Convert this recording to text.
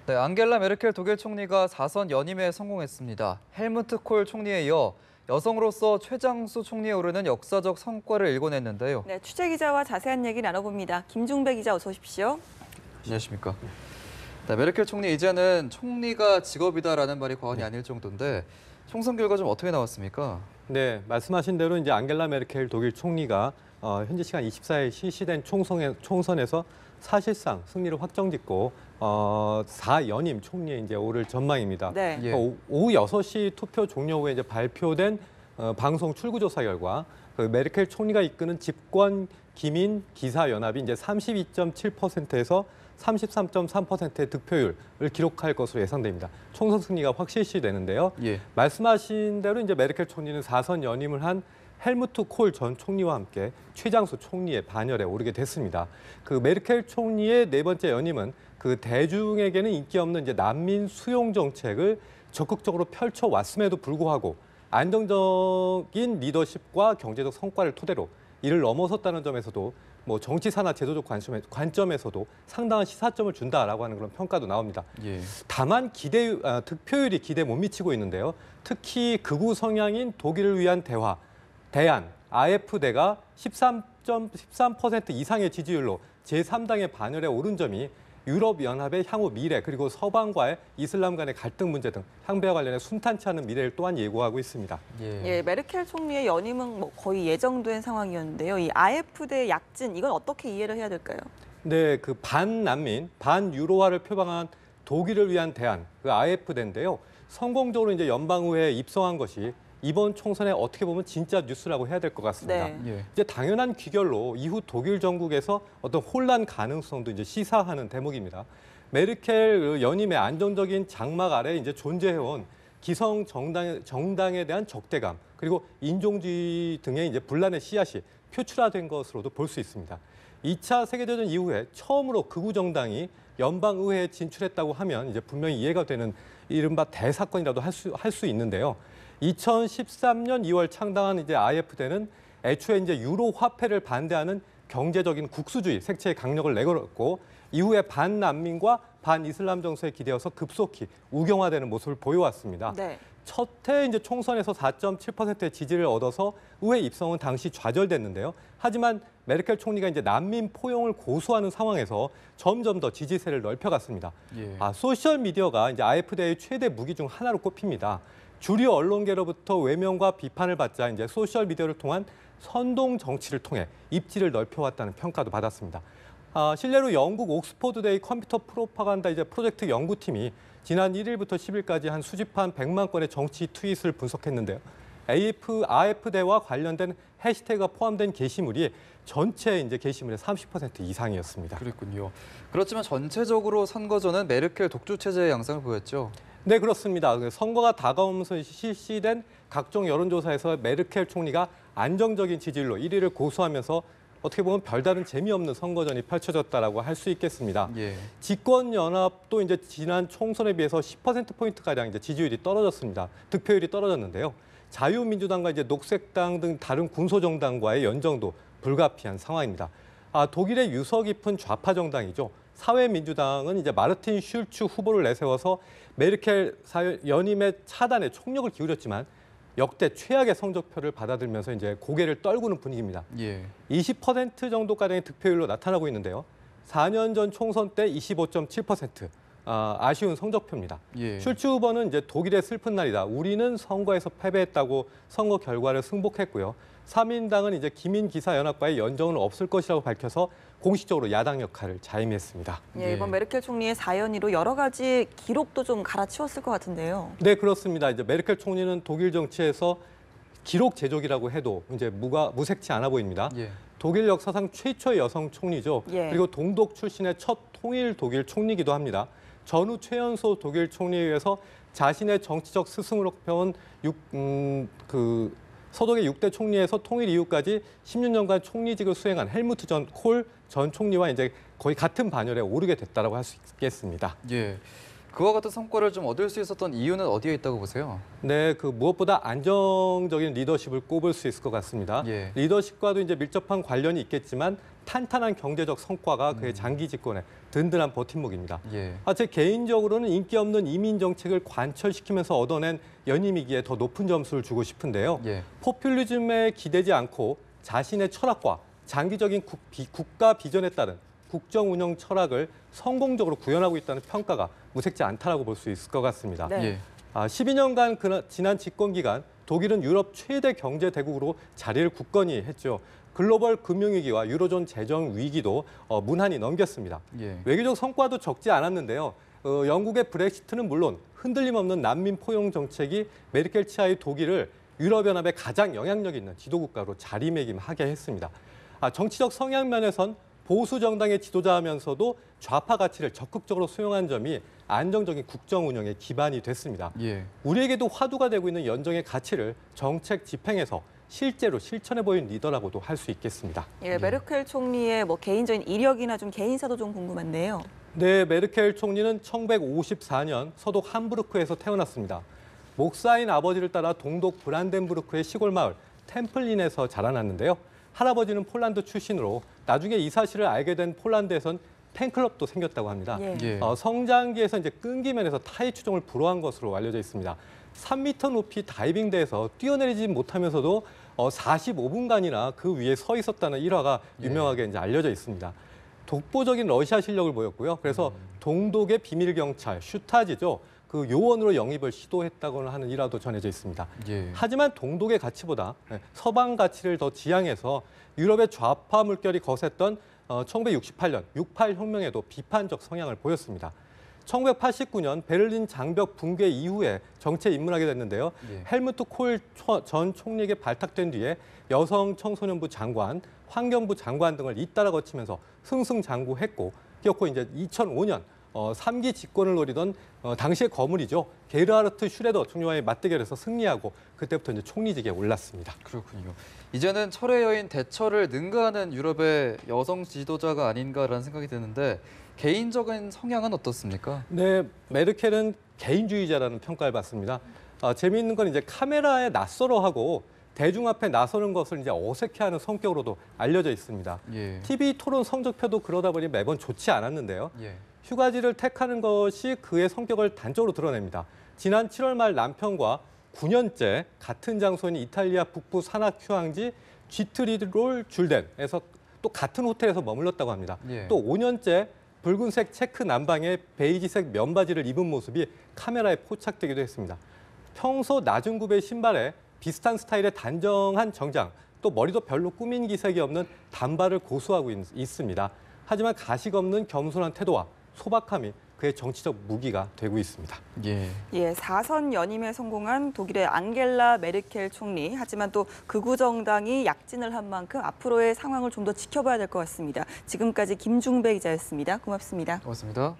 네, 앙겔라 메르켈 독일 총리가 4선 연임에 성공했습니다. 헬무트 콜 총리에 이어 여성으로서 최장수 총리에 오르는 역사적 성과를 일궈냈는데요. 네, 취재 기자와 자세한 얘기 나눠봅니다. 김중배 기자 어서 오십시오. 안녕하십니까. 네, 메르켈 총리 이제는 총리가 직업이다라는 말이 과언이 아닐 정도인데 총선 결과 좀 어떻게 나왔습니까? 네, 말씀하신 대로 이제 앙겔라 메르켈 독일 총리가 현지 시간 24일 실시된 총선에서 사실상 승리를 확정짓고 4연임 총리에 이제 오를 전망입니다. 네. 예. 오후 6시 투표 종료 후에 이제 발표된 방송 출구조사 결과 그 메르켈 총리가 이끄는 집권 기민 기사 연합이 이제 32.7%에서 33.3%의 득표율을 기록할 것으로 예상됩니다. 총선 승리가 확실시되는데요. 예. 말씀하신 대로 이제 메르켈 총리는 4선 연임을 한 헬무트 콜 전 총리와 함께 최장수 총리의 반열에 오르게 됐습니다. 그 메르켈 총리의 네 번째 연임은 그 대중에게는 인기 없는 이제 난민 수용 정책을 적극적으로 펼쳐왔음에도 불구하고 안정적인 리더십과 경제적 성과를 토대로 이를 넘어섰다는 점에서도 뭐 정치사나 제도적 관점에서도 상당한 시사점을 준다라고 하는 그런 평가도 나옵니다. 예. 다만 득표율이 기대에 못 미치고 있는데요. 특히 극우 성향인 독일을 위한 대안, AfD가 13% 이상의 지지율로 제3당의 반열에 오른 점이 유럽연합의 향후 미래 그리고 서방과의 이슬람 간의 갈등 문제 등 향배와 관련해 순탄치 않은 미래를 또한 예고하고 있습니다. 예, 메르켈 총리의 연임은 뭐 거의 예정된 상황이었는데요. 이 AfD의 약진 이건 어떻게 이해를 해야 될까요? 네, 그 반난민, 반유로화를 표방한 독일을 위한 대안, 그 AfD인데요. 성공적으로 이제 연방의회에 입성한 것이 이번 총선에 어떻게 보면 진짜 뉴스라고 해야 될 것 같습니다. 네. 예. 이제 당연한 귀결로 이후 독일 정국에서 어떤 혼란 가능성도 이제 시사하는 대목입니다. 메르켈 연임의 안정적인 장막 아래 이제 존재해온 기성 정당에 대한 적대감 그리고 인종주의 등의 이제 분란의 씨앗이 표출화된 것으로도 볼 수 있습니다. 2차 세계대전 이후에 처음으로 극우 정당이 연방의회에 진출했다고 하면 이제 분명히 이해가 되는 이른바 대사건이라도 할 수 있는데요. 2013년 2월 창당한 이제 AfD는 애초에 이제 유로 화폐를 반대하는 경제적인 국수주의 색채의 강력을 내걸었고 이후에 반난민과 반이슬람 정서에 기대어서 급속히 우경화되는 모습을 보여왔습니다. 네. 첫해 이제 총선에서 4.7%의 지지를 얻어서 의회 입성은 당시 좌절됐는데요. 하지만 메르켈 총리가 이제 난민 포용을 고수하는 상황에서 점점 더 지지세를 넓혀갔습니다. 예. 소셜 미디어가 이제 AfD의 최대 무기 중 하나로 꼽힙니다. 주류 언론계로부터 외면과 비판을 받자 이제 소셜 미디어를 통한 선동 정치를 통해 입지를 넓혀왔다는 평가도 받았습니다. 실례로 영국 옥스퍼드대의 컴퓨터 프로파간다 이제 프로젝트 연구팀이 지난 1일부터 10일까지 한 수집한 100만 건의 정치 트윗을 분석했는데요. AfD와 관련된 해시태그가 포함된 게시물이 전체 이제 게시물의 30% 이상이었습니다. 그랬군요. 그렇지만 전체적으로 선거전은 메르켈 독주 체제의 양상을 보였죠. 네, 그렇습니다. 선거가 다가오면서 실시된 각종 여론조사에서 메르켈 총리가 안정적인 지지율로 1위를 고수하면서 어떻게 보면 별다른 재미없는 선거전이 펼쳐졌다라고 할 수 있겠습니다. 예. 집권연합도 이제 지난 총선에 비해서 10%포인트가량 이제 지지율이 떨어졌습니다. 득표율이 떨어졌는데요. 자유민주당과 이제 녹색당 등 다른 군소정당과의 연정도 불가피한 상황입니다. 독일의 유서 깊은 좌파 정당이죠. 사회민주당은 이제 마르틴 슐츠 후보를 내세워서 메르켈 연임의 차단에 총력을 기울였지만 역대 최악의 성적표를 받아들면서 이제 고개를 떨구는 분위기입니다. 예. 20% 정도가량의 득표율로 나타나고 있는데요. 4년 전 총선 때 25.7%. 아쉬운 성적표입니다. 예. 슐츠 후보는 이제 독일의 슬픈 날이다. 우리는 선거에서 패배했다고 선거 결과를 승복했고요. 3인당은 이제 기민기사연합과의 연정은 없을 것이라고 밝혀서 공식적으로 야당 역할을 자임했습니다. 예, 이번 메르켈 총리의 사연이로 여러 가지 기록도 좀 갈아치웠을 것 같은데요. 네, 그렇습니다. 이제 메르켈 총리는 독일 정치에서 기록 제조기라고 해도 이제 무색치 않아 보입니다. 예. 독일 역사상 최초의 여성 총리죠. 예. 그리고 동독 출신의 첫 통일 독일 총리이기도 합니다. 전후 최연소 독일 총리에 의해서 자신의 정치적 스승으로 꼽혀온 서독의 6대 총리에서 통일 이후까지 16년간 총리직을 수행한 헬무트 콜 전 총리와 이제 거의 같은 반열에 오르게 됐다라고 할 수 있겠습니다. 예. 그와 같은 성과를 좀 얻을 수 있었던 이유는 어디에 있다고 보세요? 네, 무엇보다 안정적인 리더십을 꼽을 수 있을 것 같습니다. 예. 리더십과도 이제 밀접한 관련이 있겠지만 탄탄한 경제적 성과가 그의 장기 집권에 든든한 버팀목입니다. 예. 제 개인적으로는 인기 없는 이민 정책을 관철시키면서 얻어낸 연임이기에 더 높은 점수를 주고 싶은데요. 예. 포퓰리즘에 기대지 않고 자신의 철학과 장기적인 국가 비전에 따른 국정 운영 철학을 성공적으로 구현하고 있다는 평가가 무색지 않다라고 볼 수 있을 것 같습니다. 네. 예. 12년간 지난 집권 기간 독일은 유럽 최대 경제 대국으로 자리를 굳건히 했죠. 글로벌 금융위기와 유로존 재정 위기도 무난히 넘겼습니다. 예. 외교적 성과도 적지 않았는데요. 영국의 브렉시트는 물론 흔들림 없는 난민 포용 정책이 메르켈 치하의 독일을 유럽연합의 가장 영향력 있는 지도국가로 자리매김하게 했습니다. 정치적 성향 면에선 보수 정당의 지도자하면서도 좌파 가치를 적극적으로 수용한 점이 안정적인 국정 운영의 기반이 됐습니다. 예. 우리에게도 화두가 되고 있는 연정의 가치를 정책 집행에서 실제로 실천해 보인 리더라고도 할 수 있겠습니다. 예, 메르켈 총리의 뭐 개인적인 이력이나 좀 개인사도 좀 궁금한데요. 네, 메르켈 총리는 1954년 서독 함부르크에서 태어났습니다. 목사인 아버지를 따라 동독 브란덴부르크의 시골 마을 템플린에서 자라났는데요. 할아버지는 폴란드 출신으로 나중에 이 사실을 알게 된 폴란드에선 팬클럽도 생겼다고 합니다. 예. 예. 성장기에서 이제 끈기 면에서 타의 추종을 불허한 것으로 알려져 있습니다. 3m 높이 다이빙대에서 뛰어내리지 못하면서도 45분간이나 그 위에 서 있었다는 일화가 유명하게 이제 알려져 있습니다. 독보적인 러시아 실력을 보였고요. 그래서 동독의 비밀 경찰 슈타지죠. 그 요원으로 영입을 시도했다고 하는 일화도 전해져 있습니다. 예. 하지만 동독의 가치보다 서방 가치를 더 지향해서 유럽의 좌파 물결이 거셌던 1968년 68 혁명에도 비판적 성향을 보였습니다. 1989년 베를린 장벽 붕괴 이후에 정치에 입문하게 됐는데요. 예. 헬무트 콜 전 총리에게 발탁된 뒤에 여성 청소년부 장관, 환경부 장관 등을 잇따라 거치면서 승승장구했고, 기어코 이제 2005년 3기 집권을 노리던 당시의 거물이죠. 게르하르트 슈레더 총리와의 맞대결에서 승리하고 그때부터 이제 총리직에 올랐습니다. 그렇군요. 이제는 철의 여인 대처를 능가하는 유럽의 여성 지도자가 아닌가라는 생각이 드는데 개인적인 성향은 어떻습니까? 네, 메르켈은 개인주의자라는 평가를 받습니다. 재미있는 건 이제 카메라에 낯설어하고 대중 앞에 나서는 것을 이제 어색해하는 성격으로도 알려져 있습니다. 예. TV 토론 성적표도 그러다 보니 매번 좋지 않았는데요. 예. 휴가지를 택하는 것이 그의 성격을 단적으로 드러냅니다. 지난 7월 말 남편과 9년째 같은 장소인 이탈리아 북부 산악 휴양지 쥐트리롤 줄덴에서 또 같은 호텔에서 머물렀다고 합니다. 예. 또 5년째 붉은색 체크 남방에 베이지색 면바지를 입은 모습이 카메라에 포착되기도 했습니다. 평소 낮은 굽의 신발에 비슷한 스타일의 단정한 정장, 또 머리도 별로 꾸민 기색이 없는 단발을 고수하고 있습니다. 하지만 가식 없는 겸손한 태도와 소박함이 그의 정치적 무기가 되고 있습니다. 예. 예, 4선 연임에 성공한 독일의 앙겔라 메르켈 총리. 하지만 또 극우 정당이 약진을 한 만큼 앞으로의 상황을 좀 더 지켜봐야 될 것 같습니다. 지금까지 김중배 기자였습니다. 고맙습니다. 고맙습니다.